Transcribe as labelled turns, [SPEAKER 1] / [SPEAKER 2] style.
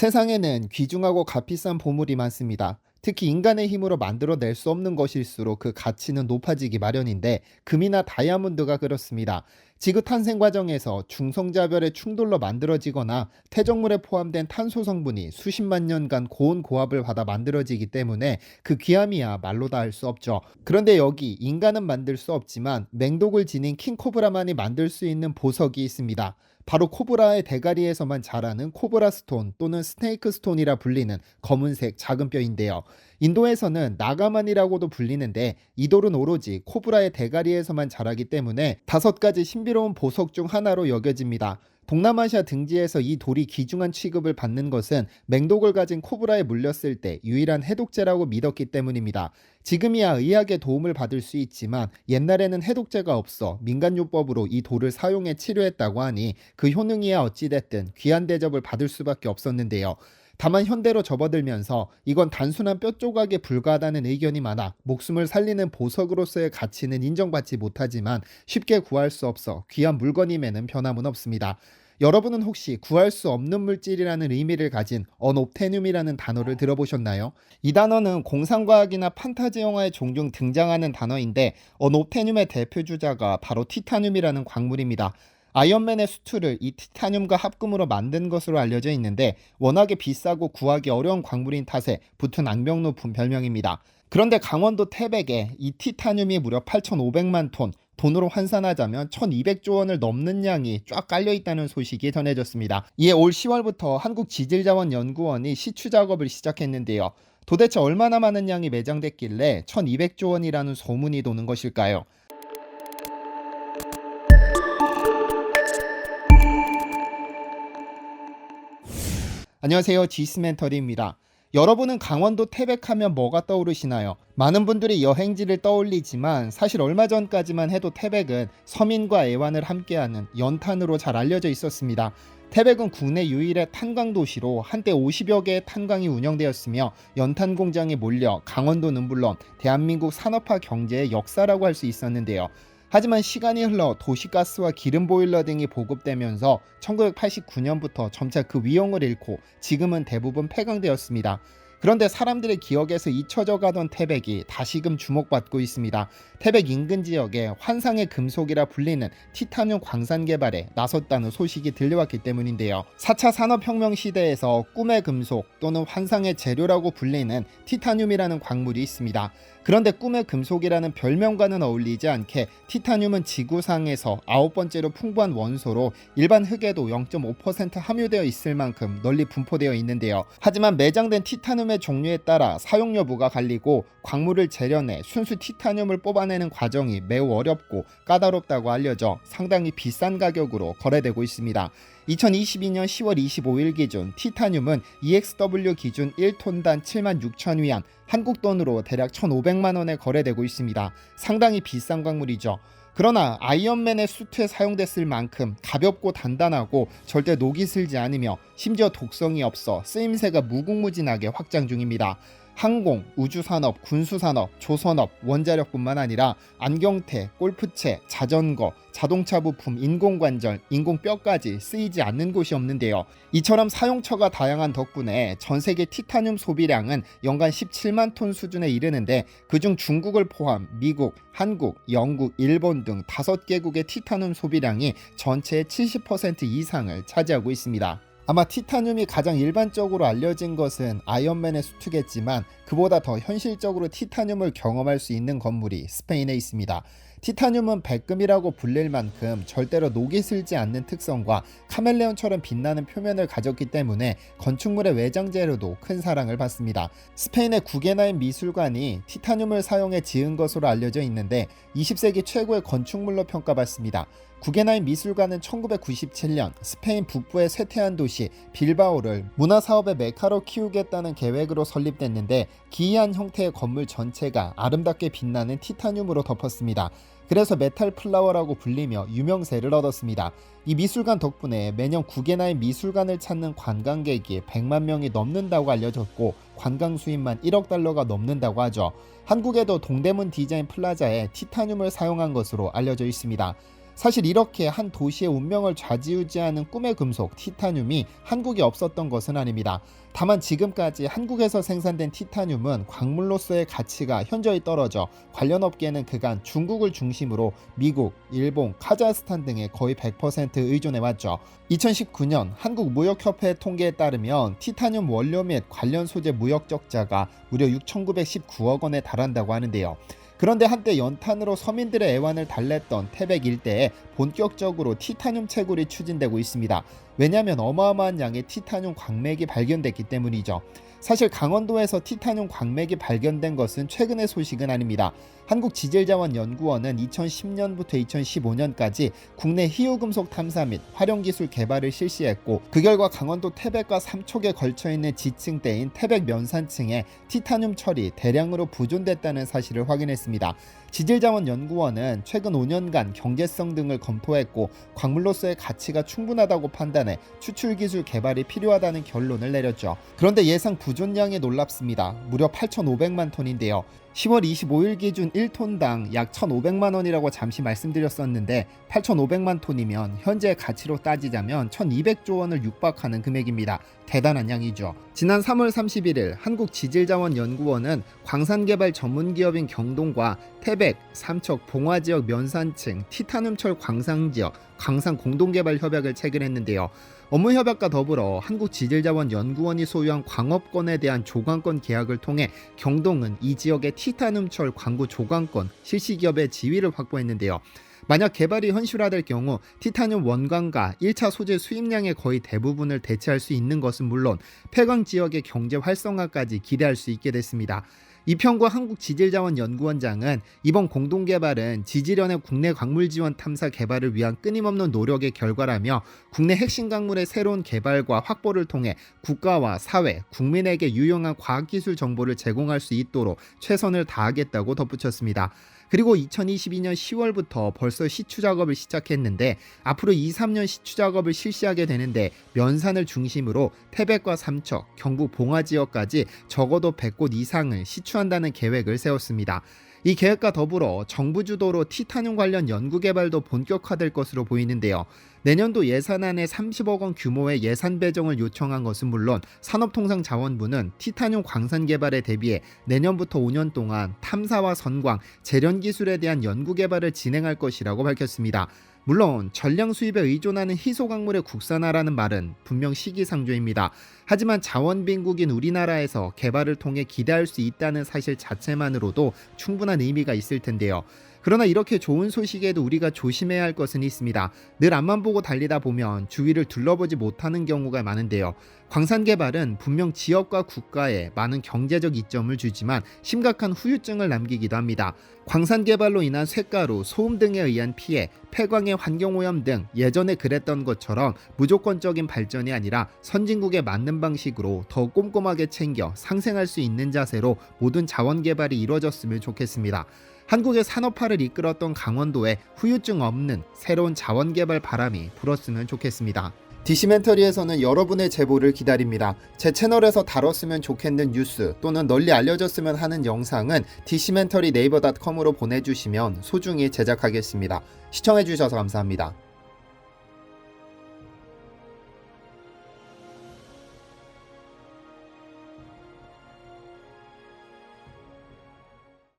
[SPEAKER 1] 세상에는 귀중하고 값비싼 보물이 많습니다. 특히 인간의 힘으로 만들어낼 수 없는 것일수록 그 가치는 높아지기 마련인데 금이나 다이아몬드가 그렇습니다. 지구 탄생 과정에서 중성자별의 충돌로 만들어지거나 태적물에 포함된 탄소 성분이 수십만 년간 고온 고압을 받아 만들어지기 때문에 그 귀함이야 말로 다 할 수 없죠. 그런데 여기 인간은 만들 수 없지만 맹독을 지닌 킹코브라만이 만들 수 있는 보석이 있습니다. 바로 코브라의 대가리에서만 자라는 코브라 스톤 또는 스네이크 스톤이라 불리는 검은색 작은 뼈인데요. 인도에서는 나가만이라고도 불리는데 이 돌은 오로지 코브라의 대가리에서만 자라기 때문에 5가지 신비로운 보석 중 하나로 여겨집니다. 동남아시아 등지에서 이 돌이 귀중한 취급을 받는 것은 맹독을 가진 코브라에 물렸을 때 유일한 해독제라고 믿었기 때문입니다. 지금이야 의학의 도움을 받을 수 있지만 옛날에는 해독제가 없어 민간요법으로 이 돌을 사용해 치료했다고 하니 그 효능이야 어찌됐든 귀한 대접을 받을 수밖에 없었는데요. 다만 현대로 접어들면서 이건 단순한 뼈 조각에 불과하다는 의견이 많아 목숨을 살리는 보석으로서의 가치는 인정받지 못하지만 쉽게 구할 수 없어 귀한 물건임에는 변함은 없습니다. 여러분은 혹시 구할 수 없는 물질이라는 의미를 가진 언옵테늄이라는 단어를 들어보셨나요? 이 단어는 공상과학이나 판타지 영화에 종종 등장하는 단어인데 언옵테늄의 대표 주자가 바로 티타늄이라는 광물입니다. 아이언맨의 수트를 이 티타늄과 합금으로 만든 것으로 알려져 있는데 워낙에 비싸고 구하기 어려운 광물인 탓에 붙은 악명 높은 별명입니다. 그런데 강원도 태백에 이 티타늄이 무려 8,500만 톤, 돈으로 환산하자면 1,200조 원을 넘는 양이 쫙 깔려 있다는 소식이 전해졌습니다. 이에 올 10월부터 한국지질자원연구원이 시추 작업을 시작했는데요. 도대체 얼마나 많은 양이 매장됐길래 1,200조 원이라는 소문이 도는 것일까요? 안녕하세요, 지스멘터리입니다. 여러분은 강원도 태백하면 뭐가 떠오르시나요? 많은 분들이 여행지를 떠올리지만 사실 얼마 전까지만 해도 태백은 서민과 애완을 함께하는 연탄으로 잘 알려져 있었습니다. 태백은 국내 유일의 탄광 도시로 한때 50여 개의 탄광이 운영되었으며 연탄 공장이 몰려 강원도는 물론 대한민국 산업화 경제의 역사라고 할 수 있었는데요. 하지만 시간이 흘러 도시가스와 기름 보일러 등이 보급되면서 1989년부터 점차 그 위용을 잃고 지금은 대부분 폐광되었습니다. 그런데 사람들의 기억에서 잊혀져 가던 태백이 다시금 주목받고 있습니다. 태백 인근 지역에 환상의 금속이라 불리는 티타늄 광산 개발에 나섰다는 소식이 들려왔기 때문인데요. 4차 산업혁명 시대에서 꿈의 금속 또는 환상의 재료라고 불리는 티타늄이라는 광물이 있습니다. 그런데 꿈의 금속이라는 별명과는 어울리지 않게 티타늄은 지구상에서 9번째로 풍부한 원소로 일반 흙에도 0.5% 함유되어 있을 만큼 널리 분포되어 있는데요. 하지만 매장된 티타늄의 종류에 따라 사용 여부가 갈리고 광물을 재련해 순수 티타늄을 뽑아내는 과정이 매우 어렵고 까다롭다고 알려져 상당히 비싼 가격으로 거래되고 있습니다. 2022년 10월 25일 기준 티타늄은 EXW 기준 1톤당 76,000위안, 한국 돈으로 대략 1,500만 원에 거래되고 있습니다. 상당히 비싼 광물이죠. 그러나 아이언맨의 수트에 사용됐을 만큼 가볍고 단단하고 절대 녹이 슬지 않으며 심지어 독성이 없어 쓰임새가 무궁무진하게 확장 중입니다. 항공, 우주산업, 군수산업, 조선업, 원자력뿐만 아니라 안경테, 골프채, 자전거, 자동차 부품, 인공관절, 인공뼈까지 쓰이지 않는 곳이 없는데요. 이처럼 사용처가 다양한 덕분에 전세계 티타늄 소비량은 연간 17만 톤 수준에 이르는데 그중 중국을 포함 미국, 한국, 영국, 일본 등 5개국의 티타늄 소비량이 전체의 70% 이상을 차지하고 있습니다. 아마 티타늄이 가장 일반적으로 알려진 것은 아이언맨의 수트겠지만 그보다 더 현실적으로 티타늄을 경험할 수 있는 건물이 스페인에 있습니다. 티타늄은 백금이라고 불릴 만큼 절대로 녹이 슬지 않는 특성과 카멜레온처럼 빛나는 표면을 가졌기 때문에 건축물의 외장 재료도 큰 사랑을 받습니다. 스페인의 구게나임 미술관이 티타늄을 사용해 지은 것으로 알려져 있는데 20세기 최고의 건축물로 평가받습니다. 구게나임 미술관은 1997년 스페인 북부의 쇠퇴한 도시 빌바오를 문화사업의 메카로 키우겠다는 계획으로 설립됐는데 기이한 형태의 건물 전체가 아름답게 빛나는 티타늄으로 덮었습니다. 그래서 메탈 플라워라고 불리며 유명세를 얻었습니다. 이 미술관 덕분에 매년 구게나임 미술관을 찾는 관광객이 100만 명이 넘는다고 알려졌고 관광 수입만 1억 달러가 넘는다고 하죠. 한국에도 동대문 디자인 플라자에 티타늄을 사용한 것으로 알려져 있습니다. 사실 이렇게 한 도시의 운명을 좌지우지하는 꿈의 금속 티타늄이 한국에 없었던 것은 아닙니다. 다만 지금까지 한국에서 생산된 티타늄은 광물로서의 가치가 현저히 떨어져 관련 업계는 그간 중국을 중심으로 미국, 일본, 카자흐스탄 등에 거의 100% 의존해왔죠. 2019년 한국무역협회 통계에 따르면 티타늄 원료 및 관련 소재 무역 적자가 무려 6,919억 원에 달한다고 하는데요. 그런데 한때 연탄으로 서민들의 애환을 달랬던 태백 일대에 본격적으로 티타늄 채굴이 추진되고 있습니다. 왜냐하면 어마어마한 양의 티타늄 광맥이 발견됐기 때문이죠. 사실 강원도에서 티타늄 광맥이 발견된 것은 최근의 소식은 아닙니다. 한국지질자원연구원은 2010년부터 2015년까지 국내 희유금속 탐사 및 활용기술 개발을 실시했고, 그 결과 강원도 태백과 삼척에 걸쳐있는 지층대인 태백 면산층에 티타늄 철이 대량으로 부존됐다는 사실을 확인했습니다. 지질자원연구원은 최근 5년간 경제성 등을 검토했고 광물로서의 가치가 충분하다고 판단해 추출기술 개발이 필요하다는 결론을 내렸죠. 그런데 예상 부존량이 놀랍습니다. 무려 8,500만 톤인데요. 10월 25일 기준 1톤당 약 1,500만 원이라고 잠시 말씀드렸었는데 8,500만 톤이면 현재의 가치로 따지자면 1,200조 원을 육박하는 금액입니다. 대단한 양이죠. 지난 3월 31일 한국지질자원연구원은 광산개발 전문기업인 경동과 태백, 삼척, 봉화지역 면산층, 티타늄철 광산지역, 광산 공동개발 협약을 체결했는데요. 업무협약과 더불어 한국지질자원연구원이 소유한 광업권에 대한 조강권 계약을 통해 경동은 이 지역의 티타늄철 광구 조강권 실시기업의 지위를 확보했는데요. 만약 개발이 현실화될 경우 티타늄 원광과 1차 소재 수입량의 거의 대부분을 대체할 수 있는 것은 물론 폐광 지역의 경제 활성화까지 기대할 수 있게 됐습니다. 이평구 한국지질자원연구원장은 이번 공동개발은 지질연의 국내 광물 지원 탐사 개발을 위한 끊임없는 노력의 결과라며 국내 핵심 광물의 새로운 개발과 확보를 통해 국가와 사회, 국민에게 유용한 과학기술 정보를 제공할 수 있도록 최선을 다하겠다고 덧붙였습니다. 그리고 2022년 10월부터 벌써 시추 작업을 시작했는데 앞으로 2-3년 시추 작업을 실시하게 되는데 면산을 중심으로 태백과 삼척, 경북 봉화 지역까지 적어도 100곳 이상을 시추한다는 계획을 세웠습니다. 이 계획과 더불어 정부 주도로 티타늄 관련 연구개발도 본격화될 것으로 보이는데요. 내년도 예산안에 30억 원 규모의 예산 배정을 요청한 것은 물론 산업통상자원부는 티타늄 광산 개발에 대비해 내년부터 5년 동안 탐사와 선광, 재련 기술에 대한 연구개발을 진행할 것이라고 밝혔습니다. 물론 전량 수입에 의존하는 희소광물의 국산화라는 말은 분명 시기상조입니다. 하지만 자원빈국인 우리나라에서 개발을 통해 기대할 수 있다는 사실 자체만으로도 충분한 의미가 있을 텐데요. 그러나 이렇게 좋은 소식에도 우리가 조심해야 할 것은 있습니다. 늘 앞만 보고 달리다 보면 주위를 둘러보지 못하는 경우가 많은데요. 광산 개발은 분명 지역과 국가에 많은 경제적 이점을 주지만 심각한 후유증을 남기기도 합니다. 광산 개발로 인한 쇳가루, 소음 등에 의한 피해, 폐광의 환경오염 등 예전에 그랬던 것처럼 무조건적인 발전이 아니라 선진국에 맞는 방식으로 더 꼼꼼하게 챙겨 상생할 수 있는 자세로 모든 자원 개발이 이루어졌으면 좋겠습니다. 한국의 산업화를 이끌었던 강원도에 후유증 없는 새로운 자원 개발 바람이 불었으면 좋겠습니다. 디시멘터리에서는 여러분의 제보를 기다립니다. 제 채널에서 다뤘으면 좋겠는 뉴스 또는 널리 알려졌으면 하는 영상은 디시멘터리 네이버.com으로 보내주시면 소중히 제작하겠습니다. 시청해주셔서 감사합니다.